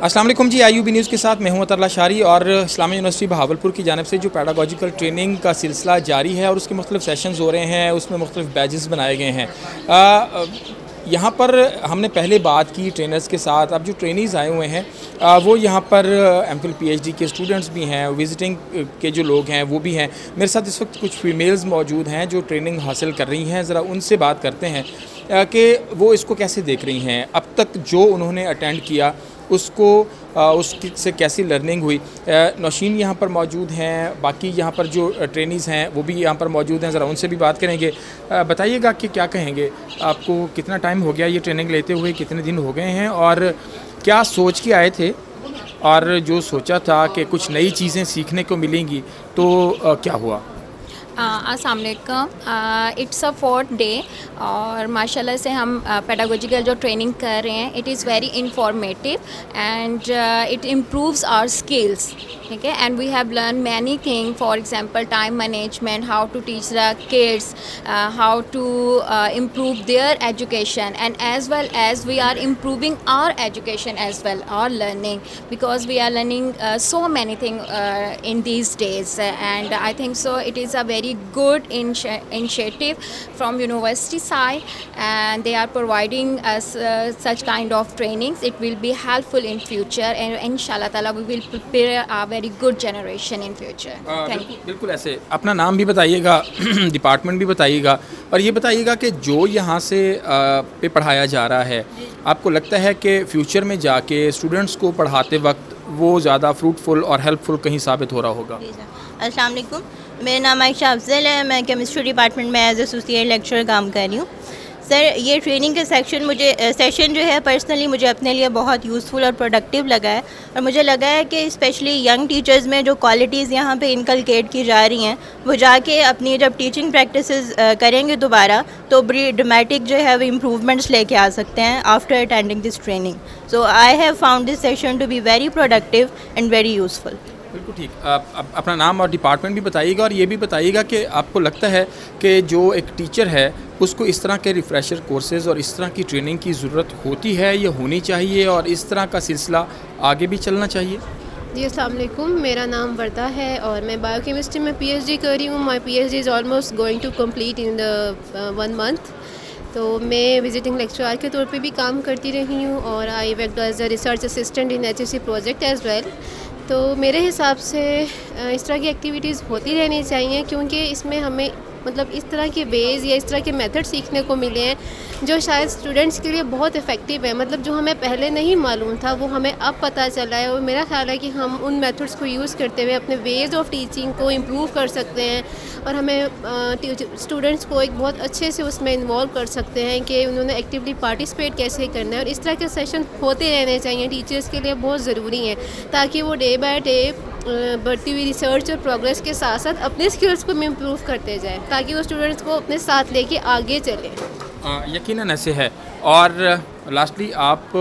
अस्सलाम वालेकुम जी, IUB news के साथ मैं हूं अतरल्ला शारी और इस्लामिया यूनिवर्सिटी बहावलपुर की जानिब से जो पैडागोजिकल ट्रेनिंग का सिलसिला जारी है और उसके मुख्तलिफ सेशंस हो रहे हैं, उसमें मुख्तलिफ बैचेस बनाए गए हैं। यहाँ पर हमने पहले बात की ट्रेनर्स के साथ। अब जो ट्रेनीज़ आए हुए हैं वो यहाँ पर MPhil PhD के स्टूडेंट्स भी हैं, विज़िटिंग के जो लोग हैं वो भी हैं। मेरे साथ इस वक्त कुछ फ़ीमेल्स मौजूद हैं जो ट्रेनिंग हासिल कर रही हैं। ज़रा उनसे बात करते हैं कि वो इसको कैसे देख रही हैं, अब तक जो उन्होंने अटेंड किया उसको उससे कैसी लर्निंग हुई। नौशीन यहाँ पर मौजूद हैं, बाकी यहाँ पर जो ट्रेनीज़ हैं वो भी यहाँ पर मौजूद हैं। ज़रा उनसे भी बात करेंगे। बताइएगा कि क्या कहेंगे, आपको कितना टाइम हो गया ये ट्रेनिंग लेते हुए, कितने दिन हो गए हैं और क्या सोच के आए थे, और जो सोचा था कि कुछ नई चीज़ें सीखने को मिलेंगी तो क्या हुआ? अस्सलाम वालेकुम। इट्स अ 4th डे और माशाल्लाह से हम पेडागोजिकल जो ट्रेनिंग कर रहे हैं, it is very informative and it improves our skills, ठीक है। And we have learn many thing, for example time management, how to teach the kids, how to improve their education, and as well as we are improving our education as well, our learning, because we are learning so many things in these days, and I think so it is a very good initiative from university side, and they are providing us such kind of trainings. It will be helpful in future, and inshallah ta'ala we will prepare a very good generation in future. Thank you. बिल्कुल ऐसे अपना नाम भी बताइएगा, department भी बताइएगा, और ये बताइएगा कि जो यहाँ से पे पढ़ाया जा रहा है, आपको लगता है कि फ्यूचर में जाके स्टूडेंट्स को पढ़ाते वक्त वो ज़्यादा फ्रूटफुल और हेल्पफुल कहीं साबित हो रहा होगा? अस्सलाम वालेकुम, मेरा नाम आयशा अफजल है। मैं केमिस्ट्री डिपार्टमेंट में एज एसोसिएट लेक्चरर काम कर रही हूँ। सर, ये ट्रेनिंग का सेशन जो है पर्सनली मुझे अपने लिए बहुत यूज़फुल और प्रोडक्टिव लगा है, और मुझे लगा है कि स्पेशली यंग टीचर्स में जो क्वालिटीज़ यहाँ पे इनकलकेट की जा रही हैं, वो जाके अपनी जब टीचिंग प्रैक्टिसेस करेंगे दोबारा तो बड़ी ड्रामेटिक जो है वो इम्प्रूवमेंट्स लेके आ सकते हैं after attending this training. So I have found this session to be very productive and very useful. बिल्कुल ठीक। अपना नाम और डिपार्टमेंट भी बताइएगा, और ये भी बताइएगा कि आपको लगता है कि जो एक टीचर है उसको इस तरह के रिफ़्रेशर कोर्सेज़ और इस तरह की ट्रेनिंग की ज़रूरत होती है, ये होनी चाहिए, और इस तरह का सिलसिला आगे भी चलना चाहिए? जी अस्सलाम वालेकुम, मेरा नाम वर्दा है और मैं बायोकेमिस्ट्री में PhD कर रही हूँ। My PhD is almost going to complete in the 1 month. तो मैं विजिटिंग लेक्चरर के तौर पे भी काम करती रही हूँ, और I work as a research assistant in HSC project as well. तो मेरे हिसाब से इस तरह की एक्टिविटीज़ होती रहनी चाहिए, क्योंकि इसमें हमें मतलब इस तरह के वेज़ या इस तरह के मेथड सीखने को मिले हैं जो शायद स्टूडेंट्स के लिए बहुत इफ़ेक्टिव है। मतलब जो हमें पहले नहीं मालूम था वो हमें अब पता चला है, और मेरा ख्याल है कि हम उन मेथड्स को यूज़ करते हुए अपने वेज़ ऑफ टीचिंग को इम्प्रूव कर सकते हैं, और हमें स्टूडेंट्स को एक बहुत अच्छे से उसमें इन्वॉल्व कर सकते हैं कि उन्होंने एक्टिवली पार्टिसिपेट कैसे करना है। और इस तरह के सेशन होते रहने चाहिए, टीचर्स के लिए बहुत ज़रूरी हैं, ताकि वो डे बाय डे बढ़ती हुई रिसर्च और प्रोग्रेस के साथ साथ अपने स्किल्स को भी इम्प्रूव करते जाएं, ताकि वो स्टूडेंट्स को अपने साथ लेके आगे चलें। यकीनन ऐसे है। और लास्टली आप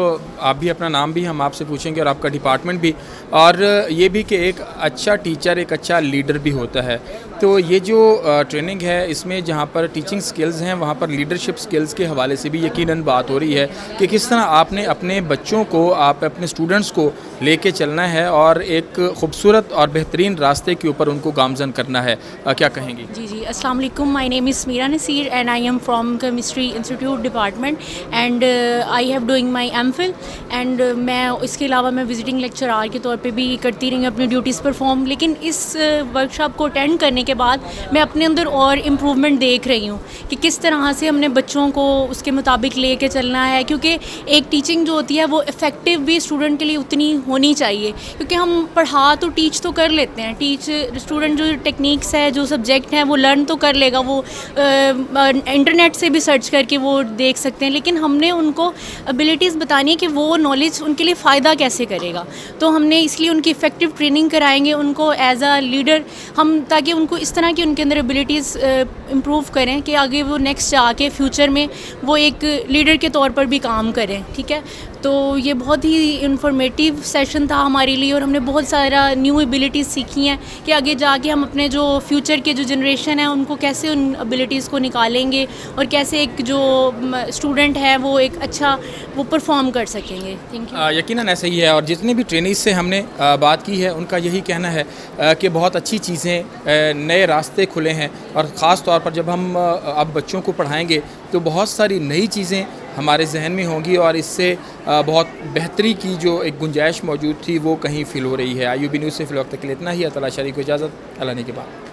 भी अपना नाम भी हम आपसे पूछेंगे और आपका डिपार्टमेंट भी, और ये भी कि एक अच्छा टीचर एक अच्छा लीडर भी होता है। तो ये जो ट्रेनिंग है इसमें जहाँ पर टीचिंग स्किल्स हैं वहाँ पर लीडरशिप स्किल्स के हवाले से भी यकीनन बात हो रही है कि किस तरह आपने अपने बच्चों को, आप अपने स्टूडेंट्स को लेके चलना है और एक खूबसूरत और बेहतरीन रास्ते के ऊपर उनको गामजन करना है। क्या कहेंगी? जी अस्सलाम वालेकुम, my name is Meera Naseer and I am from chemistry institute department and I have doing my MPhil, एंड मैं इसके अलावा मैं विजिटिंग लेक्चरर के तौर पे भी करती रही अपनी ड्यूटीज़ परफॉर्म। लेकिन इस वर्कशॉप को अटेंड करने के बाद मैं अपने अंदर और इम्प्रूवमेंट देख रही हूँ कि किस तरह से हमने बच्चों को उसके मुताबिक ले कर चलना है, क्योंकि एक टीचिंग जो होती है वो इफ़ेक्टिव भी स्टूडेंट के लिए उतनी होनी चाहिए। क्योंकि हम पढ़ा तो टीच तो कर लेते हैं, स्टूडेंट जो टेक्निक्स है, जो सब्जेक्ट हैं वो लर्न तो कर लेगा, वो इंटरनेट से भी सर्च करके वो देख सकते हैं, लेकिन हमने उनको एबिलिटीज़ बतानी है कि वो नॉलेज उनके लिए फ़ायदा कैसे करेगा। तो हमने इसलिए उनकी इफ़ेक्टिव ट्रेनिंग कराएंगे उनको एज अ लीडर हम, ताकि उनको इस तरह की उनके अंदर एबिलिटीज़ इम्प्रूव करें कि आगे वो नेक्स्ट जाके फ्यूचर में वो एक लीडर के तौर पर भी काम करें, ठीक है। تو یہ بہت ہی انفارمیٹیو سیشن تھا ہمارے لیے اور ہم نے بہت سارا نیو ایبلٹیز سیکھی ہیں کہ آگے جا کے ہم اپنے جو فیوچر کے جو جنریشن ہے ان کو کیسے ان ایبلٹیز کو نکالیں گے اور کیسے ایک جو اسٹوڈنٹ ہے وہ ایک اچھا وہ پرفارم کر سکیں گے. Thank you. یقیناً ایسا ہی ہے اور جتنے بھی ٹرینیز سے ہم نے بات کی ہے ان کا یہی کہنا ہے کہ بہت اچھی چیزیں, نئے راستے کھلے ہیں اور خاص طور پر جب ہم اب بچوں کو پڑھائیں گے تو بہت ساری نئی چیزیں ہمارے ذہن میں ہوں گی اور اس سے بہت بہتری کی جو ایک گنجائش موجود تھی وہ کہیں فل ہو رہی ہے. IUB نیوز سے فی الوقت کے لیے اتنا ہی. اطلاع شریف کو اجازت. اللہ نے کے بعد.